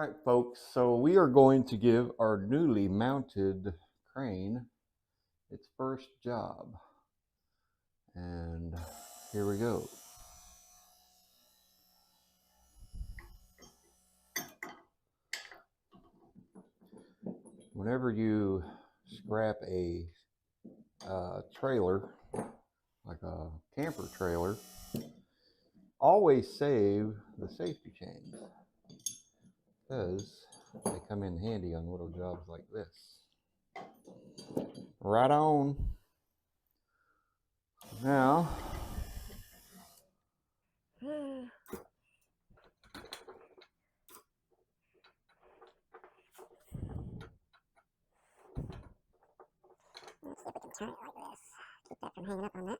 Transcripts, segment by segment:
right, folks, so we are going to give our newly mounted crane its first job. And here we go. Whenever you scrap a trailer, like a camper trailer, always save the safety chains, because they come in handy on little jobs like this. Right on. Now, let's see if we can turn it like this. Keep that from hanging up on that.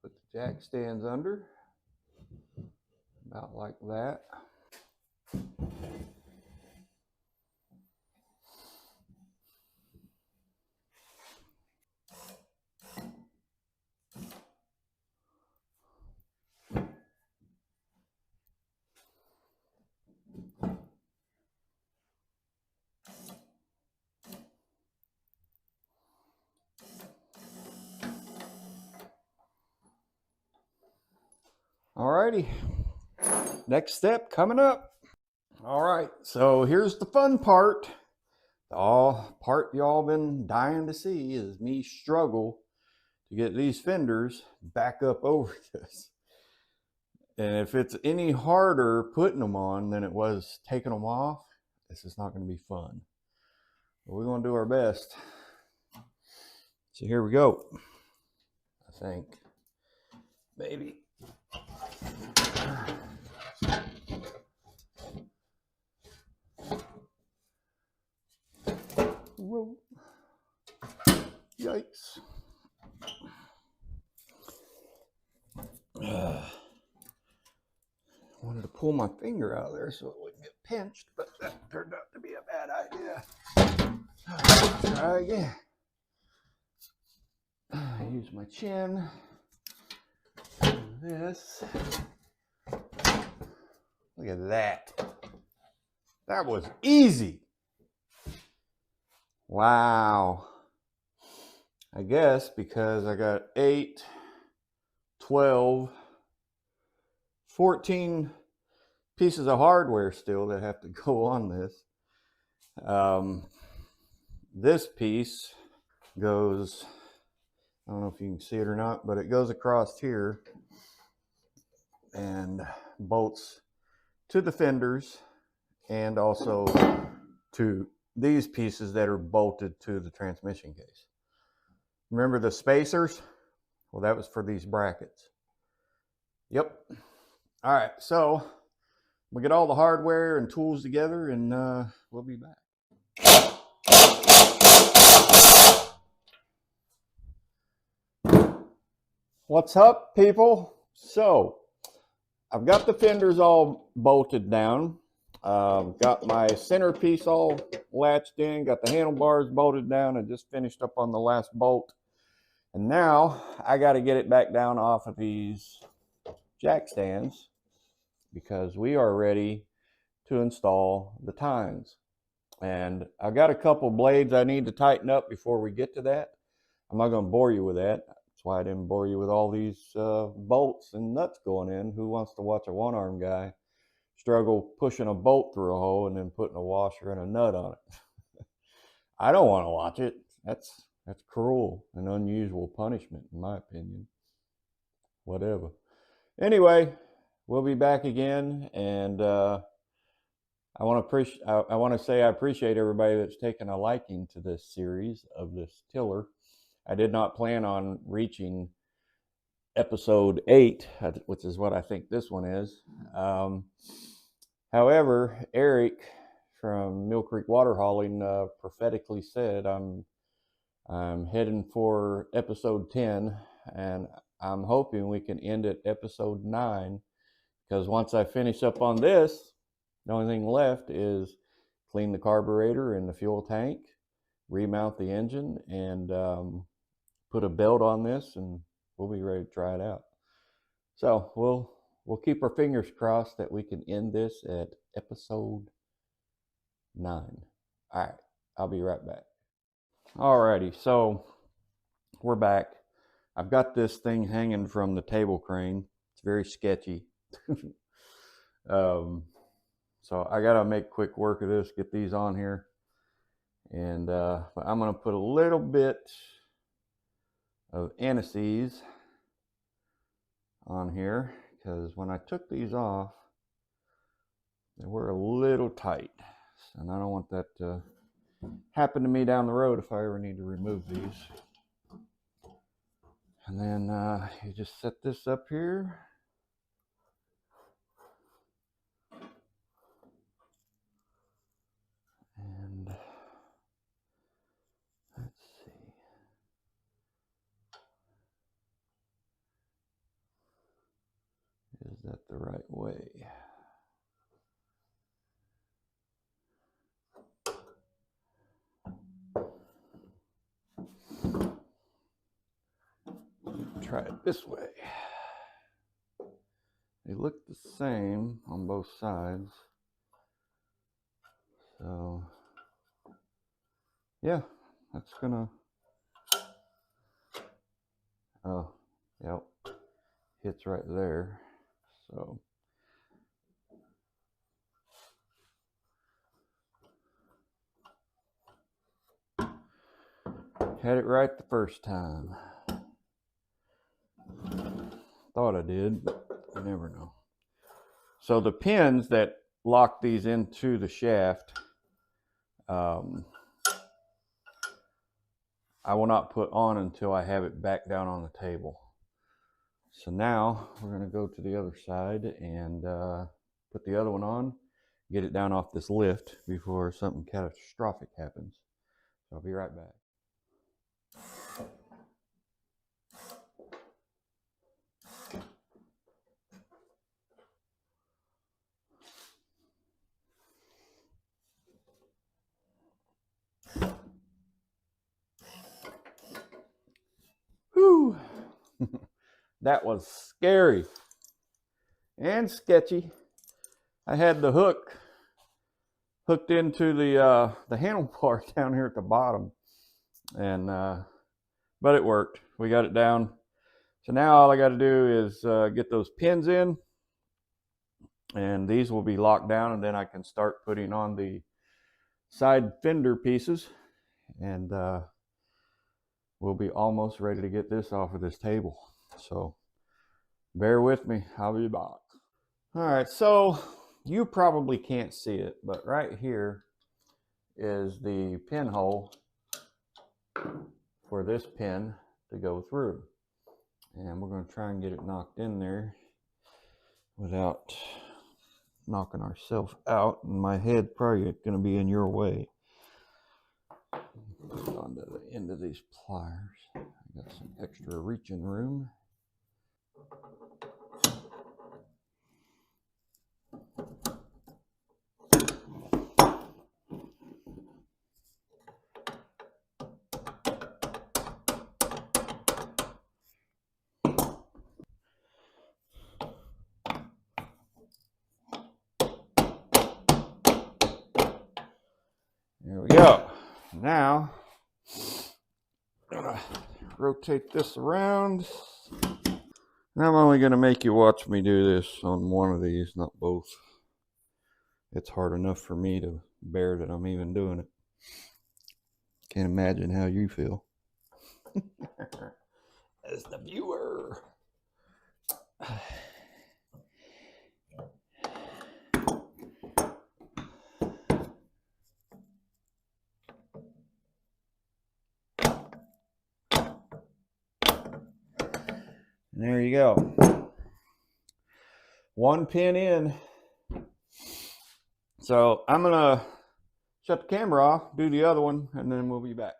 put the jack stands under, about like that. Alrighty, next step coming up. All right, so here's the fun part. The part y'all been dying to see is me struggle to get these fenders back up over this. And if it's any harder putting them on than it was taking them off, this is not going to be fun. But we're going to do our best. So here we go. I think maybe. Whoa. Yikes. Wanted to pull my finger out of there so it wouldn't get pinched, but that turned out to be a bad idea. Try again. Use my chin. This. Look at that. That was easy. Wow. I guess because I got 8, 12, 14 pieces of hardware still that have to go on this. This piece goes, I don't know if you can see it or not, but it goes across here and bolts to the fenders and also to these pieces that are bolted to the transmission case. Remember the spacers? Well, that was for these brackets. Yep. All right, so we'll get all the hardware and tools together and we'll be back. What's up, people? So I've got the fenders all bolted down. Got my centerpiece all latched in, got the handlebars bolted down, and just finished up on the last bolt. And now I got to get it back down off of these jack stands because we are ready to install the tines. And I've got a couple blades I need to tighten up before we get to that. I'm not going to bore you with that. That's why I didn't bore you with all these bolts and nuts going in. Who wants to watch a one-arm guy struggle pushing a bolt through a hole and then putting a washer and a nut on it? I don't want to watch it. That's cruel and unusual punishment, in my opinion. Whatever. Anyway, we'll be back again, and I want to say I appreciate everybody that's taken a liking to this series of this tiller. I did not plan on reaching episode 8, which is what I think this one is. However, Eric from Mill Creek Water Hauling prophetically said I'm heading for episode 10, and I'm hoping we can end at episode 9, because once I finish up on this, the only thing left is clean the carburetor and the fuel tank, remount the engine, and put a belt on this, and we'll be ready to try it out. So we'll keep our fingers crossed that we can end this at episode 9. All right, I'll be right back. Alrighty, so we're back. I've got this thing hanging from the table crane. It's very sketchy. So I gotta make quick work of this, get these on here. And but I'm gonna put a little bit of anise on here because when I took these off, they were a little tight. And I don't want that to happen to me down the road if I ever need to remove these. And then you just set this up here. And let's see. Is that the right way? Try it this way. They look the same on both sides. So yeah, that's gonna, oh, yep, hits right there. So had it right the first time. Thought I did, but you never know. So the pins that lock these into the shaft, I will not put on until I have it back down on the table. So now we're going to go to the other side and put the other one on, get it down off this lift before something catastrophic happens. So I'll be right back. Whew. That was scary and sketchy. I had the hook hooked into the handlebar down here at the bottom, and but it worked. We got it down. So now all I got to do is get those pins in, and these will be locked down, and then I can start putting on the side fender pieces, and we'll be almost ready to get this off of this table. So bear with me, I'll be back. All right, so you probably can't see it, but right here is the pinhole for this pin to go through. And we're going to try and get it knocked in there without knocking ourselves out. And my head probably going to be in your way. Put it onto the end of these pliers. I got some extra reaching room. There we go. Now, I'm gonna rotate this around. And I'm only gonna make you watch me do this on one of these, not both. It's hard enough for me to bear that I'm even doing it. Can't imagine how you feel. As the viewer. And there you go. One pin in. So I'm gonna shut the camera off, do the other one, and then we'll be back.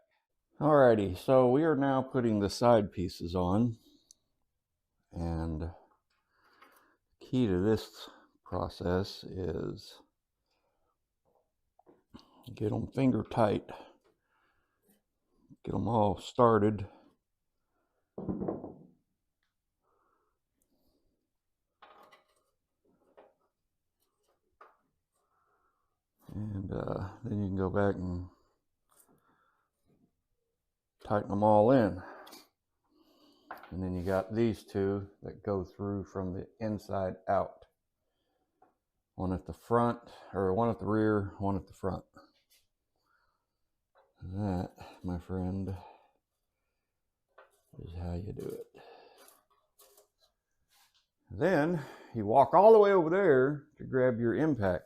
Alrighty, so we are now putting the side pieces on. And the key to this process is get them finger tight, get them all started. And then you can go back and tighten them all in. And then you got these two that go through from the inside out. One at the front, or one at the rear, one at the front. That, my friend, is how you do it. Then you walk all the way over there to grab your impact.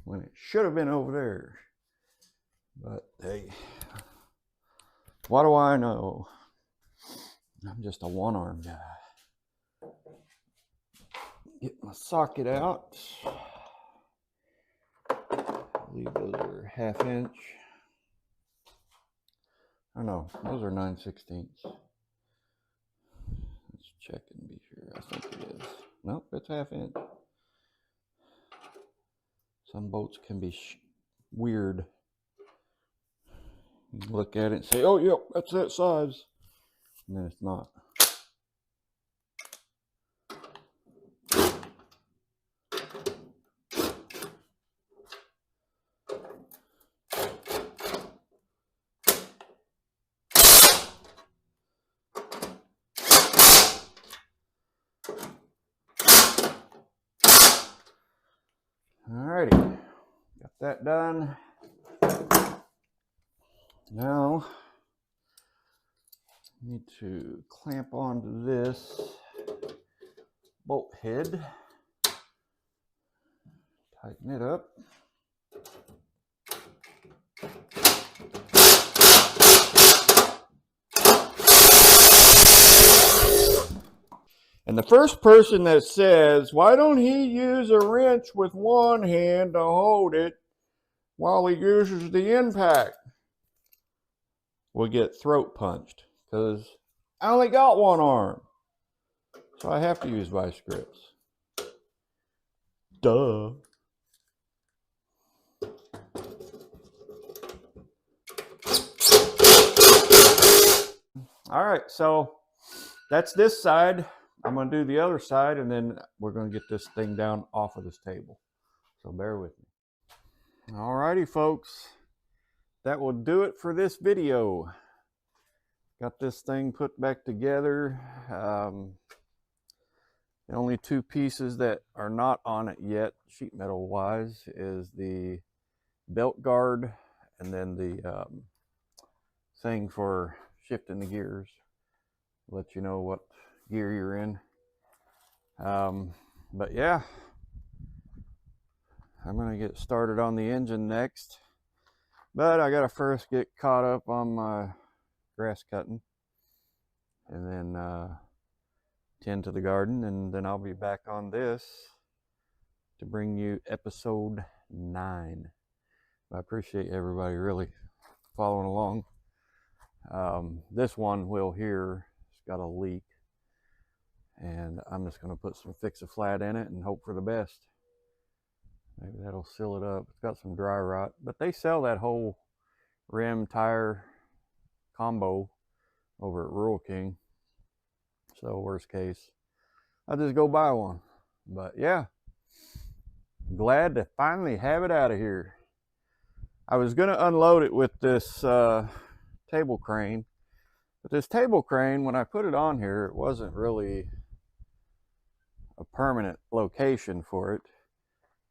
When it should have been over there. But hey, what do I know? I'm just a one-arm guy. Get my socket out. I believe those are 1/2 inch. Oh no, those are 9/16. Let's check and be sure. I think it is. Nope, it's 1/2 inch. Some bolts can be weird. You look at it and say, oh, yep, that's that size. And then it's not. Alrighty, got that done. Now, I need to clamp onto this bolt head, tighten it up. And the first person that says, why don't he use a wrench with one hand to hold it while he uses the impact, will get throat punched, because I only got one arm. So I have to use vice grips. Duh. All right, so that's this side. I'm going to do the other side, and then we're going to get this thing down off of this table. So bear with me. All righty, folks. That will do it for this video. Got this thing put back together. The only two pieces that are not on it yet, sheet metal wise, is the belt guard and then the thing for shifting the gears. Let you know what gear you're in. But yeah, I'm gonna get started on the engine next, but I gotta first get caught up on my grass cutting and then tend to the garden, and then I'll be back on this to bring you episode 9. I appreciate everybody really following along. This one wheel here has got a leak, and I'm just going to put some Fix-A-Flat in it and hope for the best. Maybe that'll seal it up. It's got some dry rot, but they sell that whole rim tire combo over at Rural King. So worst case, I'll just go buy one. But yeah, glad to finally have it out of here. I was going to unload it with this table crane, but this table crane, when I put it on here, it wasn't really a permanent location for it.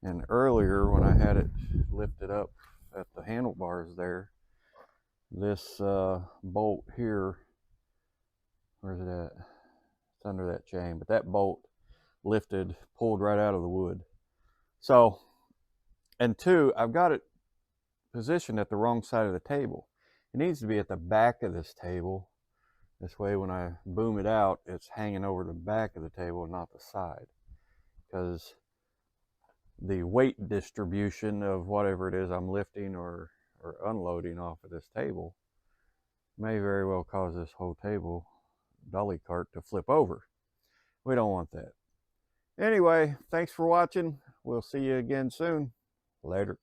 And earlier when I had it lifted up at the handlebars there, this bolt here, where's it at? It's under that chain, but that bolt lifted, pulled right out of the wood. So, and two, I've got it positioned at the wrong side of the table. It needs to be at the back of this table. This way when I boom it out, it's hanging over the back of the table, not the side. Because the weight distribution of whatever it is I'm lifting or unloading off of this table may very well cause this whole table dolly cart to flip over. We don't want that. Anyway, thanks for watching. We'll see you again soon. Later.